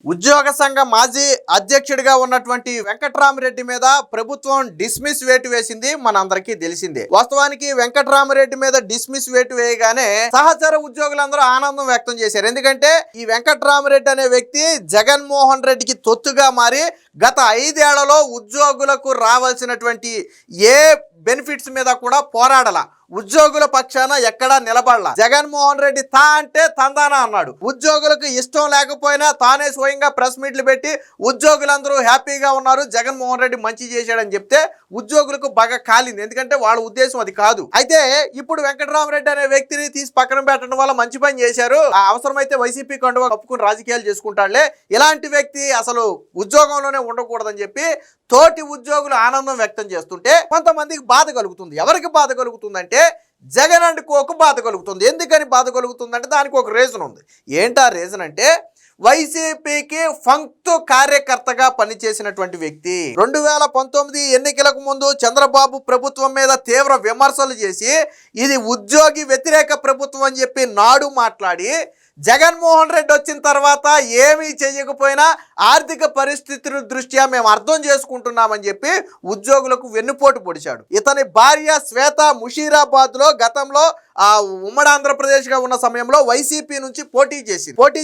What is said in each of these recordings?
ఉద్యోగ సంఘ మాజీ అధ్యక్షుడిగా ఉన్నటువంటి వెంకట్రామరెడ్డి మీద ప్రభుత్వం డిస్మిస్ వేటు వేసింది మనందరికీ తెలిసిందే. వాస్తవానికి వెంకట్రామరెడ్డి మీద డిస్మిస్ వేటు వేయగానే సహచర ఉద్యోగులందరూ ఆనందం వ్యక్తం చేశారు. ఎందుకంటే ఈ వెంకట్రామరెడ్డి అనే వ్యక్తి జగన్మోహన్ రెడ్డికి తొత్తుగా మారి గత 5 ఏళ్లలో ఉద్యోగులకు రావాల్సినటువంటి ఏ బెనిఫిట్స్ మీద కూడా పోరాడలా, ఉద్యోగుల పక్షాన ఎక్కడా నిలబడలా. జగన్మోహన్ రెడ్డి తా అంటే తందానా అన్నాడు. ఉద్యోగులకు ఇష్టం లేకపోయినా తానే స్వయంగా ప్రెస్ మీట్లు పెట్టి ఉద్యోగులందరూ హ్యాపీగా ఉన్నారు, జగన్మోహన్ రెడ్డి మంచి చేశాడని చెప్తే ఉద్యోగులకు బాగా కాలింది. ఎందుకంటే వాళ్ళ ఉద్దేశం అది కాదు. అయితే ఇప్పుడు వెంకట్రామరెడ్డి అనే వ్యక్తిని తీసి పక్కన పెట్టడం వల్ల మంచి పని చేశారు. అవసరమైతే వైసీపీ కండువా కప్పుకుని రాజకీయాలు చేసుకుంటాడులే, ఇలాంటి వ్యక్తి అసలు ఉద్యోగంలోనే ఉండకూడదని చెప్పి తోటి ఉద్యోగులు ఆనందం వ్యక్తం చేస్తుంటే కొంతమందికి బాధ కలుగుతుంది. ఎవరికి బాధ కలుగుతుందంటే జగన్ అండ్ కోకు బాధ కలుగుతుంది. ఎందుకని బాధ కలుగుతుందంటే దానికి ఒక రీజన్ ఉంది. ఏంటా రీజన్ అంటే వైసీపీకి ఫంక్తు కార్యకర్తగా పనిచేసినటువంటి వ్యక్తి 2019 ఎన్నికలకు ముందు చంద్రబాబు ప్రభుత్వం మీద తీవ్ర విమర్శలు చేసి ఇది ఉద్యోగి వ్యతిరేక ప్రభుత్వం అని చెప్పి నాడు మాట్లాడి జగన్మోహన్ రెడ్డి వచ్చిన తర్వాత ఏమీ చేయకపోయినా ఆర్థిక పరిస్థితుల దృష్ట్యా మేము అర్థం చేసుకుంటున్నామని చెప్పి ఉద్యోగులకు వెన్నుపోటు పొడిచాడు. ఇతని భార్య శ్వేత ముషీరాబాద్లో గతంలో ఉమ్మడి ఆంధ్రప్రదేశ్గా ఉన్న సమయంలో వైసీపీ నుంచి పోటీ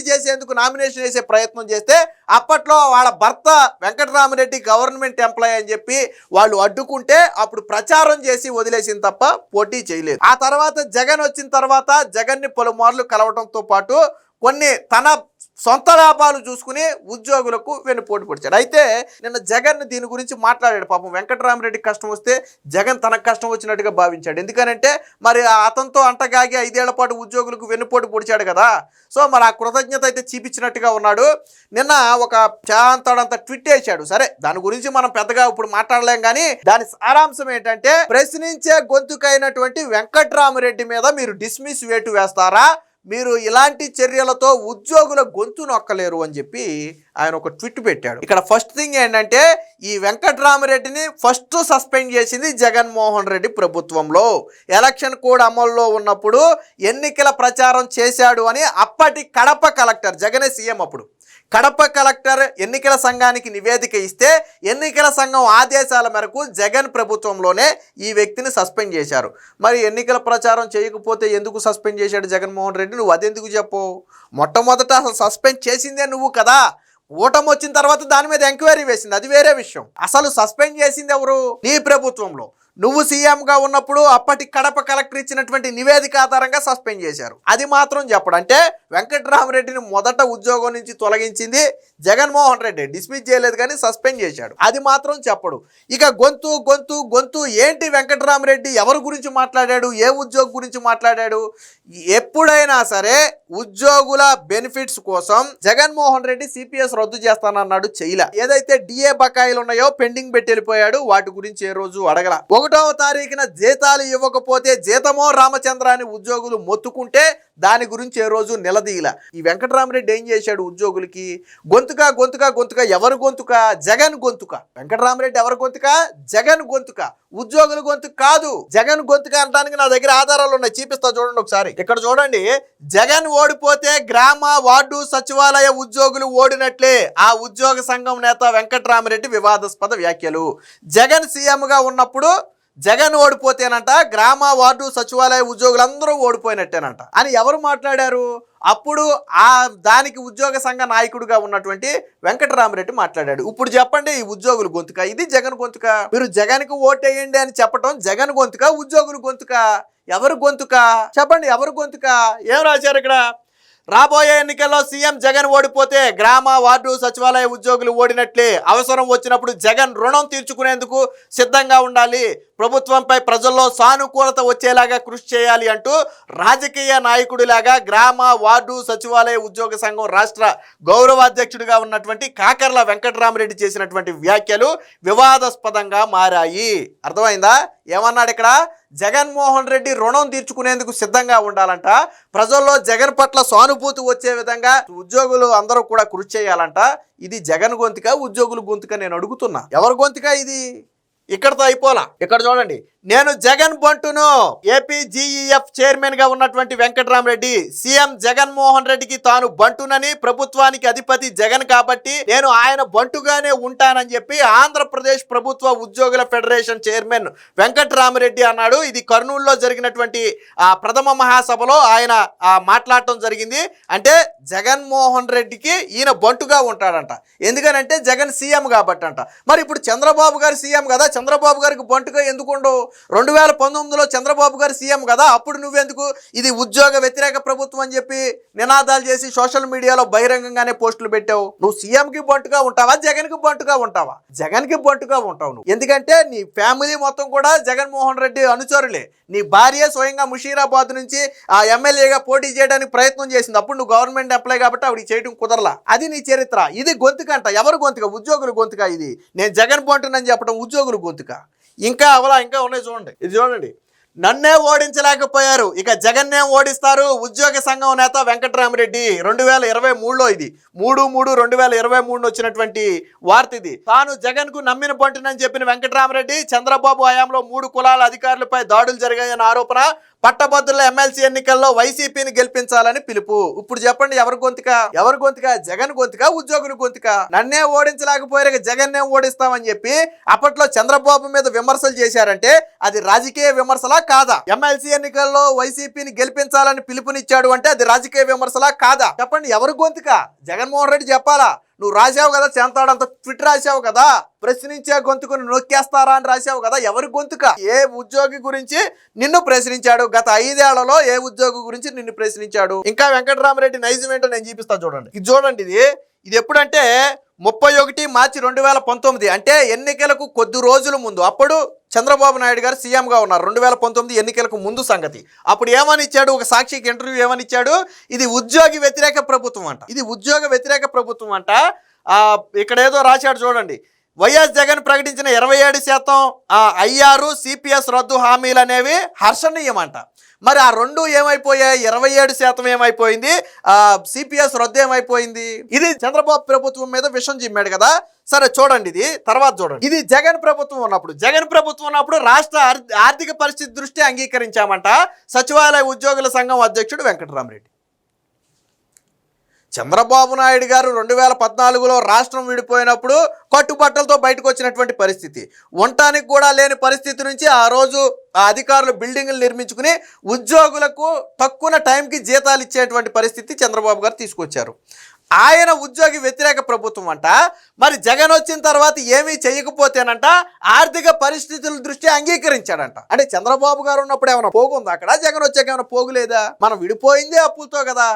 చేసేందుకు నామినేషన్ వేసే ప్రయత్నం చేస్తే అప్పట్లో వాళ్ళ భర్త వెంకట్రామరెడ్డి గవర్నమెంట్ ఎంప్లాయీ అని చెప్పి వాళ్ళు అడ్డుకుంటే అప్పుడు ప్రచారం చేసి వదిలేసింది తప్ప పోటీ చేయలేదు. ఆ తర్వాత జగన్ వచ్చిన తర్వాత జగన్ని పలుమార్లు కలవడంతో పాటు కొన్ని తన సొంత లాభాలు చూసుకుని ఉద్యోగులకు వెన్నుపోటు పొడిచాడు. అయితే నిన్న జగన్ దీని గురించి మాట్లాడాడు. పాపం వెంకట్రామరెడ్డి కష్టం వస్తే జగన్ తనకు కష్టం వచ్చినట్టుగా భావించాడు. ఎందుకనంటే మరి అతనితో అంటగాగి 5 ఏళ్ల పాటు ఉద్యోగులకు వెన్నుపోటు పొడిచాడు కదా. సో మరి ఆ కృతజ్ఞత అయితే చూపించినట్టుగా ఉన్నాడు. నిన్న ఒక చాంతాడంత ట్వీట్ వేశాడు. సరే, దాని గురించి మనం పెద్దగా ఇప్పుడు మాట్లాడలేం, కానీ దాని సారాంశం ఏంటంటే ప్రశ్నించే గొంతుకైనటువంటి వెంకట్రామరెడ్డి మీద మీరు డిస్మిస్ వేటు వేస్తారా, మీరు ఇలాంటి చర్యలతో ఉద్యోగుల గొంతు నొక్కలేరు అని చెప్పి ఆయన ఒక ట్వీట్ పెట్టాడు. ఇక్కడ ఫస్ట్ థింగ్ ఏంటంటే ఈ వెంకట్రామరెడ్డిని ఫస్ట్ సస్పెండ్ చేసింది జగన్మోహన్ రెడ్డి ప్రభుత్వంలో. ఎలక్షన్ కోడ్ అమల్లో ఉన్నప్పుడు ఎన్నికల ప్రచారం చేశాడు అని అప్పటి కడప కలెక్టర్, జగనే సీఎం అప్పుడు, కడప కలెక్టర్ ఎన్నికల సంఘానికి నివేదిక ఇస్తే ఎన్నికల సంఘం ఆదేశాల మేరకు జగన్ ప్రభుత్వంలోనే ఈ వ్యక్తిని సస్పెండ్ చేశారు. మరి ఎన్నికల ప్రచారం చేయకపోతే ఎందుకు సస్పెండ్ చేశాడు జగన్మోహన్ రెడ్డి? నువ్వు అదెందుకు చెప్పు? మొట్టమొదట అసలు సస్పెండ్ చేసిందే నువ్వు కదా. ఓటమి వచ్చిన తర్వాత దాని మీద ఎంక్వైరీ వేసింది, అది వేరే విషయం. అసలు సస్పెండ్ చేసింది ఎవరు? నీ ప్రభుత్వంలో నువ్వు సీఎంగా ఉన్నప్పుడు అప్పటి కడప కలెక్టర్ ఇచ్చినటువంటి నివేదిక ఆధారంగా సస్పెండ్ చేశారు. అది మాత్రం చెప్పడు. అంటే వెంకట్రామరెడ్డిని మొదట ఉద్యోగం నుంచి తొలగించింది జగన్మోహన్ రెడ్డి, డిస్మిస్ చేయలేదు కానీ సస్పెండ్ చేశాడు. అది మాత్రం చెప్పడు. ఇక గొంతు గొంతు గొంతు ఏంటి? వెంకట్రామరెడ్డి ఎవరి గురించి మాట్లాడాడు? ఏ ఉద్యోగి గురించి మాట్లాడాడు? ఎప్పుడైనా సరే ఉద్యోగుల బెనిఫిట్స్ కోసం జగన్మోహన్ రెడ్డి సిపిఎస్ రద్దు చేస్తానన్నాడు, చేయలే. ఏదైతే డిఏ బకాయిలు ఉన్నాయో పెండింగ్ పెట్టి వెళ్ళిపోయాడు, వాటి గురించి ఏ రోజు అడగల. 1వ తారీఖున జీతాలు ఇవ్వకపోతే జీతమో రామచంద్ర అని ఉద్యోగులు మొత్తుకుంటే దాని గురించి ఏ రోజు నిలదీయల. ఈ వెంకట్రామరెడ్డి ఏం చేశాడు? ఉద్యోగులకి గొంతుక గొంతుక గొంతుక. ఎవరు గొంతుక? జగన్ గొంతుక. వెంకట్రామరెడ్డి ఎవరు గొంతుక? జగన్ గొంతుక. ఉద్యోగుల గొంతుక కాదు. జగన్ గొంతుక అనడానికి నా దగ్గర ఆధారాలు ఉన్నాయి, చూపిస్తా చూడండి ఒకసారి. ఇక్కడ చూడండి, జగన్ ఓడిపోతే గ్రామ వార్డు సచివాలయ ఉద్యోగులు ఓడినట్లే. ఆ ఉద్యోగ సంఘం నేత వెంకట్రామరెడ్డి వివాదాస్పద వ్యాఖ్యలు. జగన్ సీఎంగా ఉన్నప్పుడు జగన్ ఓడిపోతేనంట గ్రామ వార్డు సచివాలయ ఉద్యోగులందరూ ఓడిపోయినట్టేనంట అని ఎవరు మాట్లాడారు? అప్పుడు దానికి ఉద్యోగ సంఘ నాయకుడిగా ఉన్నటువంటి వెంకట్రామరెడ్డి మాట్లాడాడు. ఇప్పుడు చెప్పండి, ఈ ఉద్యోగుల గొంతుక ఇది జగన్ గొంతుక? మీరు జగన్కు ఓటేయండి అని చెప్పటం జగన్ గొంతుక, ఉద్యోగుల గొంతుక? ఎవరు గొంతుక చెప్పండి? ఎవరు గొంతుక? ఏం రాశారు ఇక్కడ? రాబోయే ఎన్నికల్లో సీఎం జగన్ ఓడిపోతే గ్రామ వార్డు సచివాలయ ఉద్యోగులు ఓడినట్లే. అవసరం వచ్చినప్పుడు జగన్ రుణం తీర్చుకునేందుకు సిద్ధంగా ఉండాలి. ప్రభుత్వంపై ప్రజల్లో సానుకూలత వచ్చేలాగా కృషి చేయాలి అంటూ రాజకీయ నాయకుడిలాగా గ్రామ వార్డు సచివాలయ ఉద్యోగ సంఘం రాష్ట్ర గౌరవాధ్యక్షుడిగా ఉన్నటువంటి కాకర్ల వెంకట్రామరెడ్డి చేసినటువంటి వ్యాఖ్యలు వివాదాస్పదంగా మారాయి. అర్థమైందా? ఏమన్నాడు ఇక్కడ? జగన్మోహన్ రెడ్డి రుణం తీర్చుకునేందుకు సిద్ధంగా ఉండాలంట, ప్రజల్లో జగన్ పట్ల సానుభూతి వచ్చే విధంగా ఉద్యోగులు అందరూ కూడా కృషి చేయాలంట. ఇది జగన్ గొంతుక, ఉద్యోగుల గొంతుక? నేను అడుగుతున్నా, ఎవరి గొంతుక ఇది? ఇక్కడతో అయిపోలా. ఇక్కడ చూడండి, నేను జగన్ బంటును. ఏపీ జీఈఎఫ్ చైర్మన్ గా ఉన్నటువంటి వెంకట్రామరెడ్డి సీఎం జగన్మోహన్ రెడ్డికి తాను బంటునని, ప్రభుత్వానికి అధిపతి జగన్ కాబట్టి నేను ఆయన బంటుగానే ఉంటానని చెప్పి ఆంధ్రప్రదేశ్ ప్రభుత్వ ఉద్యోగుల ఫెడరేషన్ చైర్మన్ వెంకట్రామరెడ్డి అన్నాడు. ఇది కర్నూలులో జరిగినటువంటి ప్రథమ మహాసభలో ఆయన మాట్లాడటం జరిగింది. అంటే జగన్మోహన్ రెడ్డికి ఈయన బంటుగా ఉంటాడంట. ఎందుకనంటే జగన్ సీఎం కాబట్టి అంట. మరి ఇప్పుడు చంద్రబాబు గారు సీఎం కదా, చంద్రబాబు గారికి బంటుగా ఎందుకు ఉండవు? 2019లో చంద్రబాబు గారు సీఎం కదా, అప్పుడు నువ్వెందుకు ఇది ఉద్యోగ వ్యతిరేక ప్రభుత్వం అని చెప్పి నినాదాలు చేసి సోషల్ మీడియాలో బహిరంగంగానే పోస్టులు పెట్టావు? నువ్వు సీఎంకి బంటుగా ఉంటావా, జగన్కి బంటుగా ఉంటావా? జగన్కి బంటుగా ఉంటావు నువ్వు. ఎందుకంటే నీ ఫ్యామిలీ మొత్తం కూడా జగన్మోహన్ రెడ్డి అనుచరులే. నీ భార్య స్వయంగా ముషీరాబాద్ నుంచి ఆ ఎమ్మెల్యేగా పోటీ చేయడానికి ప్రయత్నం చేసింది. అప్పుడు నువ్వు గవర్నమెంట్ ఎంప్లాయ్ కాబట్టి ఆవిడ చేయడం కుదరలా. అది నీ చరిత్ర. ఇది గొంతుకంట. ఎవరు గొంతుక? ఉద్యోగుల గొంతుక. ఇది నేను జగన్ బంటునని చెప్పడం ఉద్యోగుల గొంతుక. ఇంకా అవలా ఇంకా ఉన్నాయి చూడండి. ఇది చూడండి, నన్నే ఓడించలేకపోయారు ఇక జగన్నే ఓడిస్తారు. ఉద్యోగ సంఘం నేత వెంకట్రామరెడ్డి 2023లో, ఇది 3/3/2023 వచ్చినటువంటి వార్త ఇది. తాను జగన్ కు నమ్మిన బంటునని చెప్పిన వెంకట్రామరెడ్డి చంద్రబాబు హయాంలో 3 కులాల అధికారులపై దాడులు జరిగాయన్న ఆరోపణ, పట్టభద్రుల ఎమ్మెల్సీ ఎన్నికల్లో వైసీపీని గెలిపించాలని పిలుపు. ఇప్పుడు చెప్పండి, ఎవరి గొంతుక? ఎవరి గొంతుక? జగన్ గొంతుక, ఉద్యోగుల గొంతుక? నన్నే ఓడించలేకపోయారు జగన్నే ఓడిస్తామని చెప్పి అప్పట్లో చంద్రబాబు మీద విమర్శలు చేశారంటే అది రాజకీయ విమర్శలా కాదా? ఎమ్మెల్సీ ఎన్నికల్లో వైసీపీని గెలిపించాలని పిలుపునిచ్చాడు అంటే అది రాజకీయ విమర్శలా కాదా? చెప్పండి, ఎవరి గొంతుక? జగన్మోహన్ రెడ్డి చెప్పాలా? నువ్వు రాసావు కదా, చెంతాడంత ట్విట్ రాసావు కదా, ప్రశ్నించే గొంతుకుని నొక్కేస్తారా అని రాసావు కదా. ఎవరి గొంతుక? ఏ ఉద్యోగి గురించి నిన్ను ప్రశ్నించాడు? గత 5 ఏళ్లలో ఏ ఉద్యోగి గురించి నిన్ను ప్రశ్నించాడు? ఇంకా వెంకట్రామరెడ్డి నైజం ఏంటో నేను చూపిస్తాను చూడండి. ఇది చూడండి, ఇది ఎప్పుడంటే 31 మార్చి 2019, అంటే ఎన్నికలకు కొద్ది రోజుల ముందు. అప్పుడు చంద్రబాబు నాయుడు గారు సీఎంగా ఉన్నారు. 2019 ఎన్నికలకు ముందు సంగతి. అప్పుడు ఏమని ఇచ్చాడు? ఒక సాక్షికి ఇంటర్వ్యూ ఏమని ఇచ్చాడు? ఇది ఉద్యోగి వ్యతిరేక ప్రభుత్వం అంట. ఇది ఉద్యోగ వ్యతిరేక ప్రభుత్వం అంట. ఇక్కడ ఏదో రాశాడు చూడండి. వైఎస్ జగన్ ప్రకటించిన 27% ఐఆర్ సిపిఎస్ రద్దు హామీలు అనేవి హర్షణీయమంట. మరి ఆ రెండు ఏమైపోయాయి? 27% ఏమైపోయింది, సిపిఎస్ రద్దు ఏమైపోయింది? ఇది చంద్రబాబు ప్రభుత్వం మీద విషం చిమ్మాడు కదా. సరే చూడండి, ఇది తర్వాత చూడండి. ఇది జగన్ ప్రభుత్వం ఉన్నప్పుడు రాష్ట్ర ఆర్థిక పరిస్థితి దృష్టి అంగీకరించామంట సచివాలయ ఉద్యోగుల సంఘం అధ్యక్షుడు వెంకట్రామరెడ్డి. చంద్రబాబు నాయుడు గారు 2014లో రాష్ట్రం విడిపోయినప్పుడు కట్టుబట్టలతో బయటకు వచ్చినటువంటి పరిస్థితి, ఉండటానికి కూడా లేని పరిస్థితి నుంచి ఆ రోజు అధికారులు బిల్డింగులు నిర్మించుకుని ఉద్యోగులకు తక్కువ టైంకి జీతాలు ఇచ్చేటువంటి పరిస్థితి చంద్రబాబు గారు తీసుకొచ్చారు. ఆయన ఉద్యోగి వ్యతిరేక ప్రభుత్వం అంట. మరి జగన్ వచ్చిన తర్వాత ఏమీ చేయకపోతేనంట ఆర్థిక పరిస్థితుల దృష్టి అంగీకరించాడంట. అంటే చంద్రబాబు గారు ఉన్నప్పుడు ఏమైనా పోగుందా అక్కడ? జగన్ వచ్చాక ఏమైనా పోగులేదా? మనం విడిపోయిందే అప్పులతో కదా.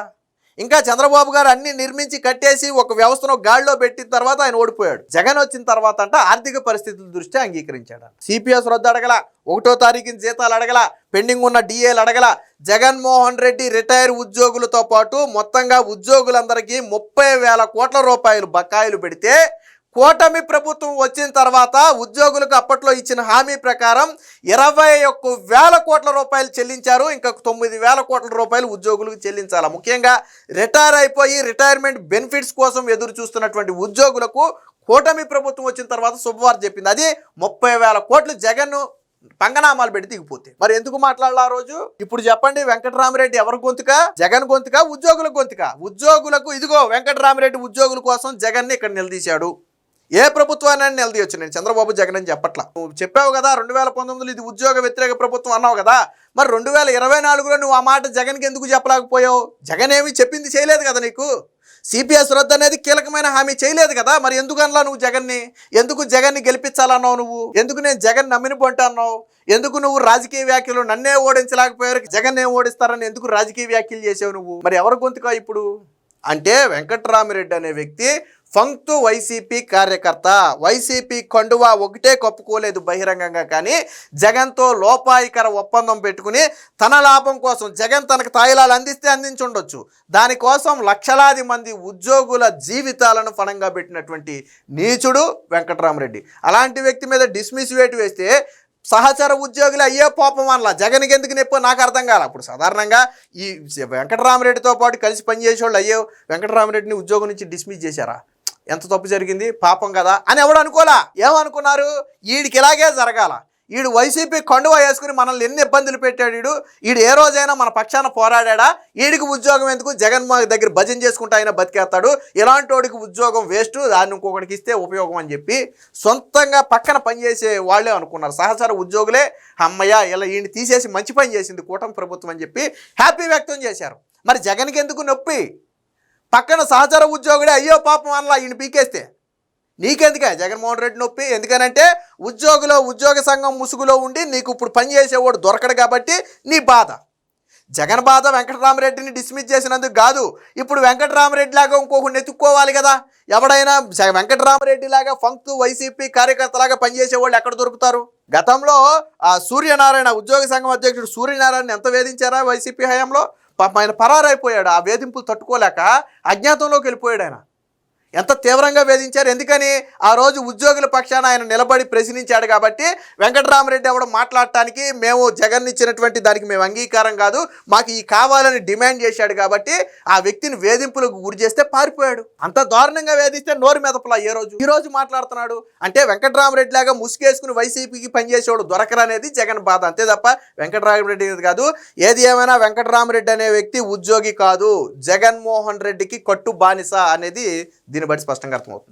ఇంకా చంద్రబాబు గారు అన్ని నిర్మించి కట్టేసి ఒక వ్యవస్థను గాడిలో పెట్టిన తర్వాత ఆయన ఓడిపోయాడు. జగన్ వచ్చిన తర్వాత అంట ఆర్థిక పరిస్థితుల దృష్ట్యా అంగీకరించాడు. సిపిఎస్ రద్దు అడగల, 1వ తారీఖున జీతాలు అడగల, పెండింగ్ ఉన్న డిఏలు అడగల. జగన్మోహన్ రెడ్డి రిటైర్ ఉద్యోగులతో పాటు మొత్తంగా ఉద్యోగులందరికీ 30,000 కోట్ల రూపాయలు బకాయిలు పెడితే కూటమి ప్రభుత్వం వచ్చిన తర్వాత ఉద్యోగులకు అప్పట్లో ఇచ్చిన హామీ ప్రకారం 21,000 కోట్ల రూపాయలు చెల్లించారు. ఇంకా 9,000 కోట్ల రూపాయలు ఉద్యోగులకు చెల్లించాలి. ముఖ్యంగా రిటైర్ అయిపోయి రిటైర్మెంట్ బెనిఫిట్స్ కోసం ఎదురు చూస్తున్నటువంటి ఉద్యోగులకు కూటమి ప్రభుత్వం వచ్చిన తర్వాత శుభవార్త చెప్పింది. అది 30,000 కోట్లు జగన్ పంగనామాలు పెట్టి దిగిపోతే. మరి ఎందుకు మాట్లాడాలి ఆ రోజు? ఇప్పుడు చెప్పండి, వెంకట్రామరెడ్డి ఎవరి గొంతుక? జగన్ గొంతుక, ఉద్యోగుల గొంతుక? ఉద్యోగులకు ఇదిగో వెంకట్రామరెడ్డి ఉద్యోగుల కోసం జగన్ని ఇక్కడ నిలదీశాడు. ఏ ప్రభుత్వాన్ని నిలదీయొచ్చు. నేను చంద్రబాబు జగన్ అని చెప్పట్లా. నువ్వు చెప్పావు కదా 2019లో ఇది ఉద్యోగ వ్యతిరేక ప్రభుత్వం అన్నావు కదా. మరి 2024లో నువ్వు ఆ మాట జగన్కి ఎందుకు చెప్పలేకపోయావు? జగన్ ఏమి చెప్పింది చేయలేదు కదా నీకు. సిపిఎస్ రద్దు అనేది కీలకమైన హామీ చేయలేదు కదా. మరి ఎందుకు అనలా నువ్వు జగన్ని? ఎందుకు జగన్ని గెలిపించాలన్నావు నువ్వు? ఎందుకు నేను జగన్ నమ్మిన పొంట అన్నావు? ఎందుకు నువ్వు రాజకీయ వ్యాఖ్యలు నన్నే ఓడించలేకపోయారు జగన్ ఏం ఓడిస్తారని ఎందుకు రాజకీయ వ్యాఖ్యలు చేసావు నువ్వు? మరి ఎవరి గొంతుకా ఇప్పుడు? అంటే వెంకట్రామరెడ్డి అనే వ్యక్తి ఫంక్తు వైసీపీ కార్యకర్త. వైసీపీ కండువా ఒకటే కప్పుకోలేదు బహిరంగంగా, కానీ జగన్తో లోపాయికర ఒప్పందం పెట్టుకుని తన లాభం కోసం జగన్ తనకు తాయిలాలు అందిస్తే అందించుండొచ్చు, దానికోసం లక్షలాది మంది ఉద్యోగుల జీవితాలను ఫణంగా పెట్టినటువంటి నీచుడు వెంకట్రామరెడ్డి. అలాంటి వ్యక్తి మీద డిస్మిస్ వేటు వేస్తే సహచర ఉద్యోగులు అయ్యే పాపం అనలా, జగన్కి ఎందుకు నొప్పో నాకు అర్థం కాల. అప్పుడు సాధారణంగా ఈ వెంకట్రామరెడ్డితో పాటు కలిసి పనిచేసే వాళ్ళు అయ్యో వెంకట్రామరెడ్డిని ఉద్యోగం నుంచి డిస్మిస్ చేశారా? ఎంత తప్పు జరిగింది, పాపం కదా అని ఎవడు అనుకోలా. ఏమనుకున్నారు, వీడికి ఇలాగే జరగాల, వీడు వైసీపీ కండువా వేసుకుని మనల్ని ఎన్ని ఇబ్బందులు పెట్టాడు, వీడు ఏ రోజైనా మన పక్షాన పోరాడా, వీడికి ఉద్యోగం ఎందుకు, జగన్మోహన్ దగ్గర భజన చేసుకుంటూ ఆయన బతికేస్తాడు, ఇలాంటి వాడికి ఉద్యోగం వేస్ట్, దాన్ని ఇంకొకటికి ఇస్తే ఉపయోగం అని చెప్పి సొంతంగా పక్కన పనిచేసే వాళ్ళే అనుకున్నారు. సహచర ఉద్యోగులే అమ్మయ్య ఇలా వీడిని తీసేసి మంచి పని చేసింది కూటమి ప్రభుత్వం అని చెప్పి హ్యాపీ వ్యక్తం చేశారు. మరి జగన్కి ఎందుకు నొప్పి, పక్కన సహచర ఉద్యోగుడే అయ్యో పాపం అనలా ఈయన పీకేస్తే, నీకెందుకే జగన్మోహన్ రెడ్డి నొప్పి? ఎందుకనంటే ఉద్యోగ సంఘం ముసుగులో ఉండి నీకు ఇప్పుడు పని చేసేవాడు దొరకడు కాబట్టి నీ బాధ. జగన్ బాధ వెంకటరామరెడ్డిని డిస్మిస్ చేసినందుకు కాదు, ఇప్పుడు వెంకటరామరెడ్డి లాగా ఇంకొకరిని ఎత్తుక్కోవాలి కదా. ఎవడైనా వెంకటరామరెడ్డి లాగా ఫంక్తు వైసీపీ కార్యకర్తలాగా పనిచేసేవాళ్ళు ఎక్కడ దొరుకుతారు? గతంలో సూర్యనారాయణ ఉద్యోగ సంఘం అధ్యక్షుడు సూర్యనారాయణ ఎంత వేధించారా వైసీపీ హయాంలో? పాపం ఆయన పరారైపోయాడు, ఆ వేధింపులు తట్టుకోలేక అజ్ఞాతంలోకి వెళ్ళిపోయాడు ఆయన. ఎంత తీవ్రంగా వేధించారు. ఎందుకని? ఆ రోజు ఉద్యోగుల పక్షాన ఆయన నిలబడి ప్రశ్నించాడు కాబట్టి. వెంకటరామరెడ్డి ఎవడో మాట్లాడటానికి మేము జగన్ ఇచ్చినటువంటి దానికి మేము అంగీకారం కాదు, మాకు ఈ కావాలని డిమాండ్ చేశాడు కాబట్టి ఆ వ్యక్తిని వేధింపులకు గురి చేస్తే పారిపోయాడు. అంత దారుణంగా వేధిస్తే నోరు మెదపలా ఈ రోజు మాట్లాడుతున్నాడు. అంటే వెంకటరామరెడ్డి లాగా ముసుగేసుకుని వైసీపీకి పనిచేసేవాడు దొరకరనేది జగన్ బాధ, అంతే తప్ప వెంకటరామరెడ్డి కాదు. ఏది ఏమైనా వెంకటరామరెడ్డి అనే వ్యక్తి ఉద్యోగి కాదు, జగన్మోహన్ రెడ్డికి కట్టు బానిస అనేది దీన్ని బట్టి స్పష్టంగా అర్థమవుతుంది.